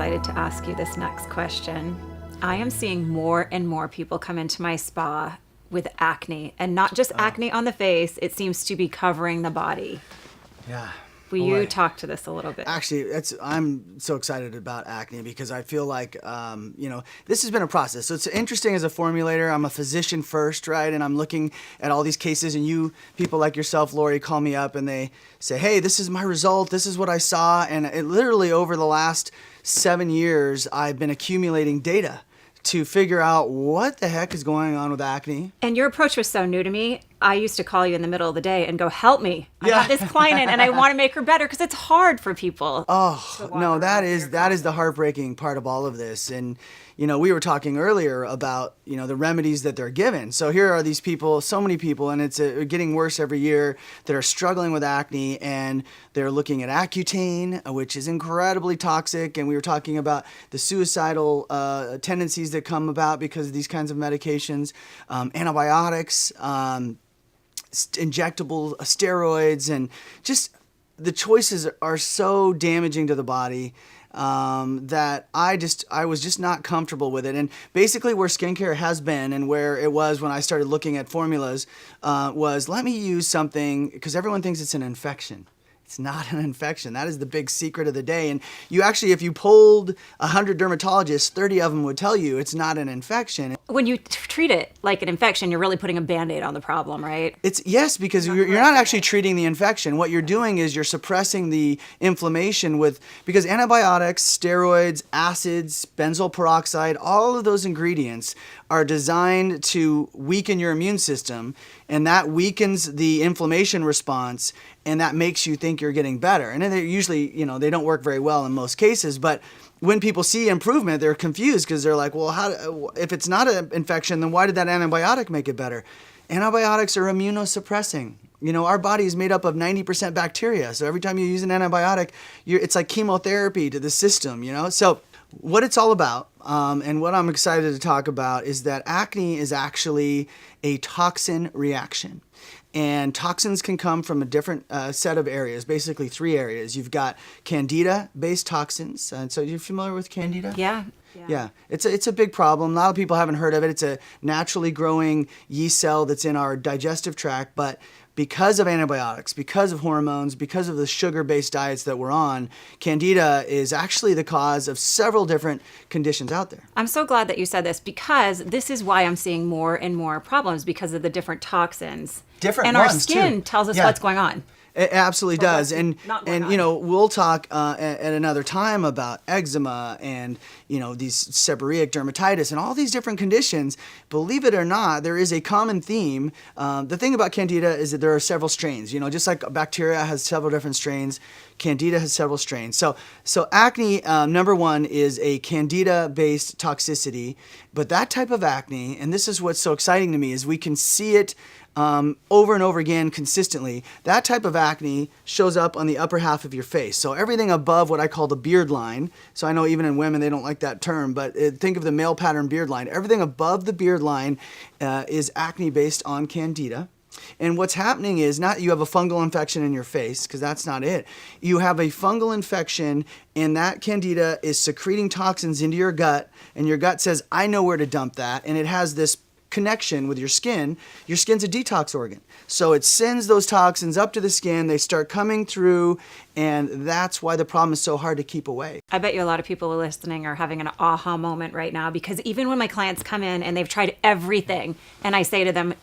excited to ask you this next question. I am seeing more and more people come into my spa with acne, and not just acne on the face, it seems to be covering the body. Yeah. Will you talk to this a little bit? Actually, I'm so excited about acne because I feel like, this has been a process. So it's interesting as a formulator. I'm a physician first, right? And I'm looking at all these cases, and you people like yourself, Lori, call me up and they say, hey, this is my result. This is what I saw. And it literally over the last 7 years, I've been accumulating data to figure out what the heck is going on with acne. And your approach was so new to me. I used to call you in the middle of the day and go, help me. I have this client and I want to make her better because it's hard for people. Oh, no, that is the heartbreaking part of all of this. And, we were talking earlier about, the remedies that they're given. So here are these people, so many people, and it's getting worse every year, that are struggling with acne, and they're looking at Accutane, which is incredibly toxic. And we were talking about the suicidal tendencies that come about because of these kinds of medications, antibiotics, injectable steroids, and just the choices are so damaging to the body that I was just not comfortable with it. And basically where skincare has been and where it was when I started looking at formulas was, let me use something, because everyone thinks it's an infection. It's not an infection. That is the big secret of the day. And you actually, if you polled 100 dermatologists, 30 of them would tell you it's not an infection. When you treat it like an infection, you're really putting a Band-Aid on the problem, right? Yes, because you're not actually treating the infection. What you're doing is you're suppressing the inflammation because antibiotics, steroids, acids, benzoyl peroxide, all of those ingredients are designed to weaken your immune system, and that weakens the inflammation response, and that makes you think you're getting better. And they usually, they don't work very well in most cases, but when people see improvement, they're confused because they're like, well, if it's not an infection, then why did that antibiotic make it better? Antibiotics are immunosuppressing. Our body is made up of 90% bacteria. So every time you use an antibiotic, it's like chemotherapy to the system, So what it's all about, and what I'm excited to talk about, is that acne is actually a toxin reaction. And toxins can come from a different set of areas, basically 3 areas. You've got Candida-based toxins. And so you're familiar with Candida? Yeah. It's a big problem. A lot of people haven't heard of it. It's a naturally growing yeast cell that's in our digestive tract. But because of antibiotics, because of hormones, because of the sugar-based diets that we're on, Candida is actually the cause of several different conditions out there. I'm so glad that you said this, because this is why I'm seeing more and more problems, because of the different toxins. And our skin tells us what's going on. It absolutely does. And we'll talk at another time about eczema and, these seborrheic dermatitis and all these different conditions. Believe it or not, there is a common theme. The thing about Candida is that there are several strains. Just like bacteria has several different strains, Candida has several strains. So acne, number one, is a Candida-based toxicity. But that type of acne, and this is what's so exciting to me, is we can see it over and over again consistently. That type of acne shows up on the upper half of your face. So everything above what I call the beard line. So I know even in women they don't like that term, but think of the male pattern beard line. Everything above the beard line is acne based on Candida. And what's happening is not you have a fungal infection in your face, because that's not it. You have a fungal infection, and that Candida is secreting toxins into your gut, and your gut says, I know where to dump that, and it has this connection with your skin. Your skin's a detox organ. So it sends those toxins up to the skin, they start coming through, and that's why the problem is so hard to keep away. I bet you a lot of people listening are having an aha moment right now, because even when my clients come in and they've tried everything, and I say to them,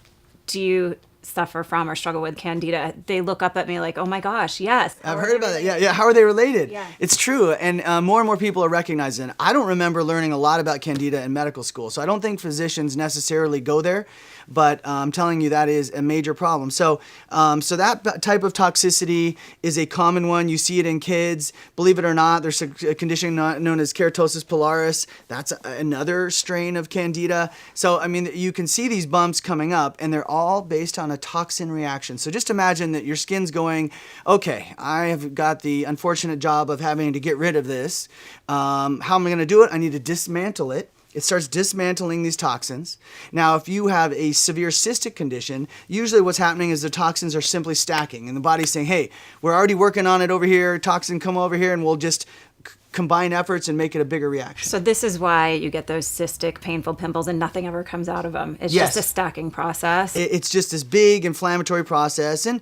do you suffer from or struggle with Candida, they look up at me like, oh my gosh, yes. I've heard about that. Yeah. How are they related? Yeah. It's true. And more and more people are recognizing it. I don't remember learning a lot about Candida in medical school, so I don't think physicians necessarily go there. But I'm telling you, that is a major problem. So that type of toxicity is a common one. You see it in kids. Believe it or not, there's a condition known as Keratosis Pilaris. That's another strain of Candida. So, you can see these bumps coming up, and they're all based on a toxin reaction. So just imagine that your skin's going, okay, I have got the unfortunate job of having to get rid of this. How am I going to do it? I need to dismantle it. It starts dismantling these toxins. Now, if you have a severe cystic condition, usually what's happening is the toxins are simply stacking, and the body's saying, hey, we're already working on it over here, toxin, come over here, and we'll just combine efforts and make it a bigger reaction. So this is why you get those cystic, painful pimples and nothing ever comes out of them. It's Yes. just a stacking process. It's just this big inflammatory process, and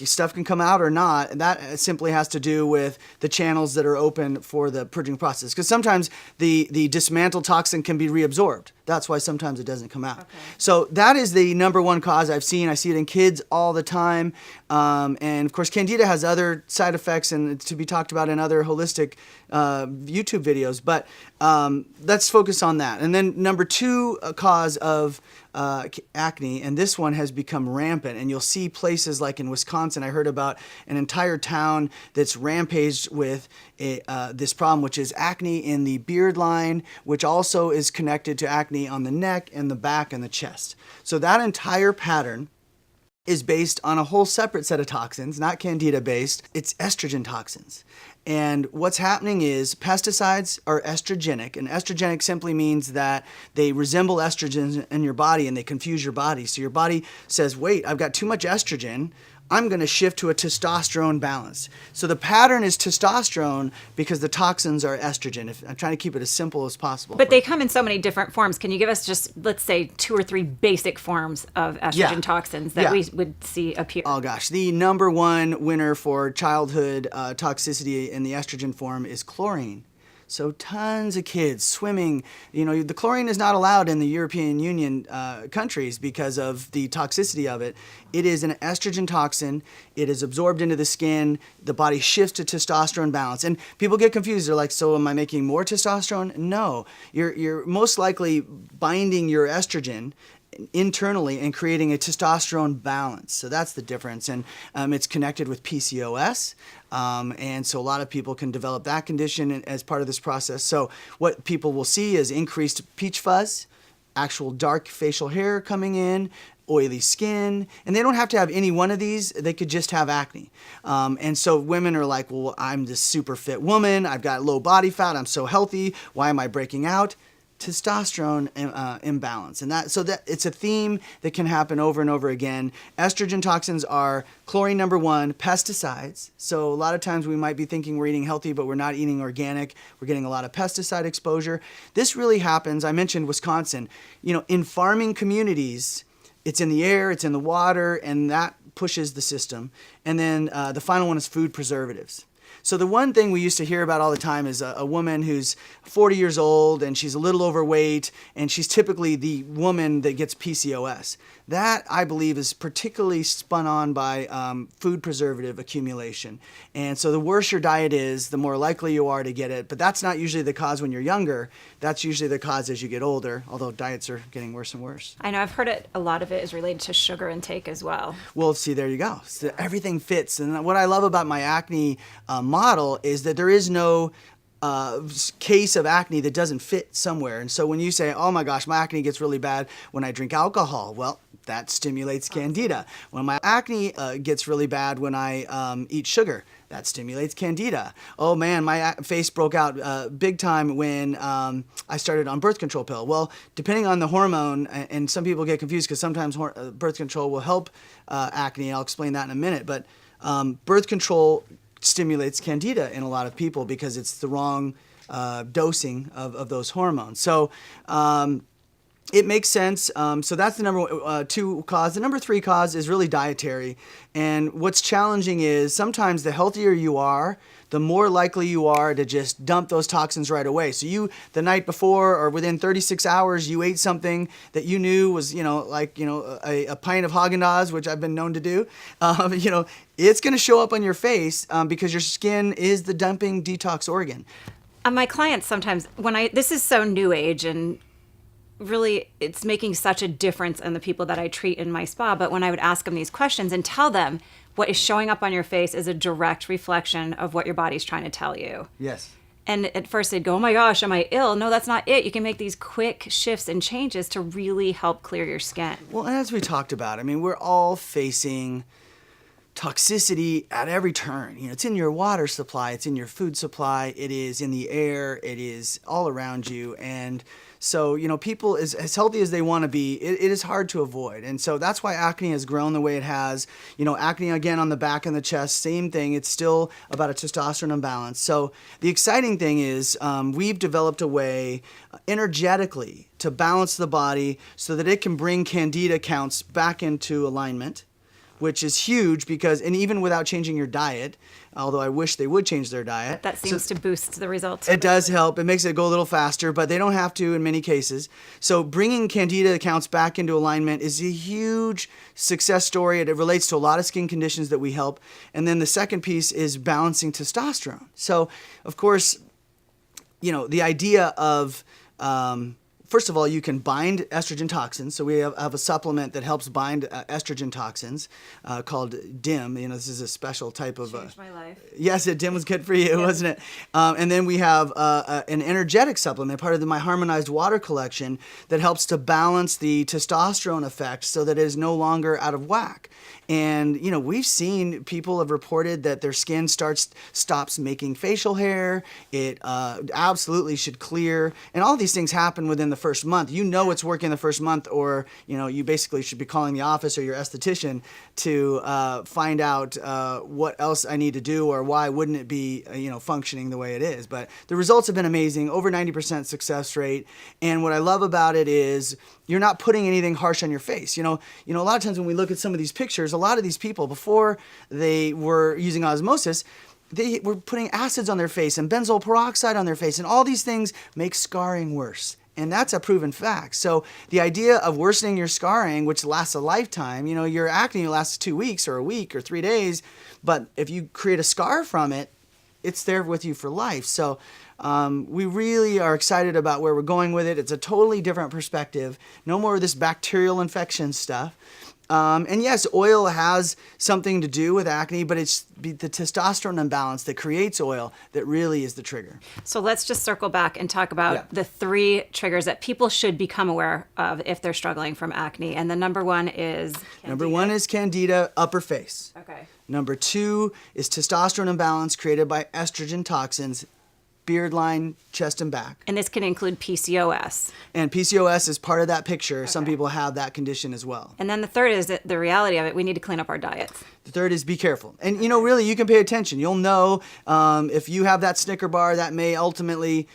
stuff can come out or not. And that simply has to do with the channels that are open for the purging process. Because sometimes the dismantled toxin can be reabsorbed. That's why sometimes it doesn't come out. Okay. So that is the number one cause I've seen. I see it in kids all the time. And of course, Candida has other side effects and to be talked about in other holistic YouTube videos. But let's focus on that. And then number two cause of acne, and this one has become rampant. And you'll see places like in Wisconsin, I heard about an entire town that's rampaged with this problem, which is acne in the beard line, which also is connected to acne on the neck and the back and the chest. So that entire pattern is based on a whole separate set of toxins, not Candida based. It's estrogen toxins. And what's happening is pesticides are estrogenic, and estrogenic simply means that they resemble estrogens in your body and they confuse your body. So your body says, wait, I've got too much estrogen, I'm going to shift to a testosterone balance. So the pattern is testosterone because the toxins are estrogen. I'm trying to keep it as simple as possible. But they come in so many different forms. Can you give us just, let's say, 2 or 3 basic forms of estrogen toxins that we would see appear? Oh gosh, the number one winner for childhood toxicity in the estrogen form is chlorine. So tons of kids swimming, the chlorine is not allowed in the European Union countries because of the toxicity of it. It is an estrogen toxin. It is absorbed into the skin. The body shifts to testosterone balance. And people get confused. They're like, so am I making more testosterone? No, you're most likely binding your estrogen internally and creating a testosterone balance. So that's the difference. And it's connected with PCOS. And so a lot of people can develop that condition as part of this process. So what people will see is increased peach fuzz, actual dark facial hair coming in, oily skin, and they don't have to have any one of these. They could just have acne. And so women are like, well, I'm this super fit woman. I've got low body fat. I'm so healthy. Why am I breaking out? Testosterone imbalance, and that it's a theme that can happen over and over again. Estrogen toxins are chlorine number one, pesticides. So a lot of times we might be thinking we're eating healthy, but we're not eating organic. We're getting a lot of pesticide exposure. This really happens. I mentioned Wisconsin. In farming communities, it's in the air, it's in the water, and that pushes the system. And then the final one is food preservatives. So the one thing we used to hear about all the time is a woman who's 40 years old and she's a little overweight, and she's typically the woman that gets PCOS. That, I believe, is particularly spun on by food preservative accumulation. And so the worse your diet is, the more likely you are to get it. But that's not usually the cause when you're younger. That's usually the cause as you get older, although diets are getting worse and worse. I know, I've heard a lot of it is related to sugar intake as well. Well, see, there you go. So everything fits. And what I love about my acne model is that there is no case of acne that doesn't fit somewhere. And so when you say, oh my gosh, my acne gets really bad when I drink alcohol, well, that stimulates Candida. When my acne gets really bad when I eat sugar, that stimulates Candida. Oh man, my face broke out big time when I started on birth control pill. Well, depending on the hormone, and some people get confused because sometimes birth control will help acne. I'll explain that in a minute. But birth control stimulates Candida in a lot of people because it's the wrong dosing of those hormones. So it makes sense. So that's the number 2 cause. The number 3 cause is really dietary. And what's challenging is sometimes the healthier you are, the more likely you are to just dump those toxins right away. So the night before or within 36 hours, you ate something that you knew was, a pint of Haagen-Dazs, which I've been known to do. It's going to show up on your face because your skin is the dumping detox organ. My clients sometimes, this is so new age, and really it's making such a difference in the people that I treat in my spa, but when I would ask them these questions and tell them what is showing up on your face is a direct reflection of what your body's trying to tell you. Yes. And at first they'd go, oh my gosh, am I ill? No, that's not it. You can make these quick shifts and changes to really help clear your skin. Well, and as we talked about, we're all facing toxicity at every turn. It's in your water supply, it's in your food supply, it is in the air, it is all around you. And So, people as healthy as they want to be, it is hard to avoid. And so that's why acne has grown the way it has. Acne again on the back and the chest, same thing. It's still about a testosterone imbalance. So the exciting thing is we've developed a way energetically to balance the body so that it can bring Candida counts back into alignment, which is huge because, and even without changing your diet, although I wish they would change their diet. That seems to boost the results. It does help. It makes it go a little faster, but they don't have to in many cases. So bringing Candida counts back into alignment is a huge success story. It relates to a lot of skin conditions that we help. And then the second piece is balancing testosterone. So, of course, the idea of first of all, you can bind estrogen toxins. So we have a supplement that helps bind estrogen toxins called DIM. This is a special type of... Changed my life. Yes, DIM was good for you, wasn't it? And then we have an energetic supplement, part of my harmonized water collection, that helps to balance the testosterone effect so that it is no longer out of whack. And, we've seen people have reported that their skin stops making facial hair. It absolutely should clear. And all these things happen within the first month. It's working the first month, or, you basically should be calling the office or your esthetician to find out what else I need to do or why wouldn't it be, functioning the way it is. But the results have been amazing, over 90% success rate. And what I love about it is you're not putting anything harsh on your face. A lot of times when we look at some of these pictures, a lot of these people, before they were using osmosis, they were putting acids on their face and benzoyl peroxide on their face, and all these things make scarring worse. And that's a proven fact. So the idea of worsening your scarring, which lasts a lifetime, your acne lasts 2 weeks or a week or 3 days, but if you create a scar from it, it's there with you for life. So we really are excited about where we're going with it. It's a totally different perspective. No more of this bacterial infection stuff. And yes, oil has something to do with acne, but it's the testosterone imbalance that creates oil that really is the trigger. So let's just circle back and talk about the 3 triggers that people should become aware of if they're struggling from acne. And the number 1 is Candida. Number 1 is Candida, upper face. Okay. Number 2 is testosterone imbalance created by estrogen toxins, beard line, chest and back. And this can include PCOS. And PCOS is part of that picture. Okay. Some people have that condition as well. And then the third is that the reality of it, we need to clean up our diets. The third is be careful. And, really, you can pay attention. You'll know if you have that Snicker bar, that may ultimately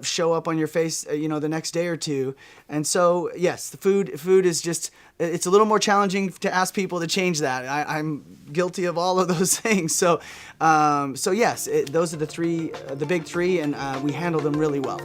show up on your face, the next day or two. And so, yes, the food is just... It's a little more challenging to ask people to change that. I'm guilty of all of those things. So yes, those are the big 3, and we handle them really well.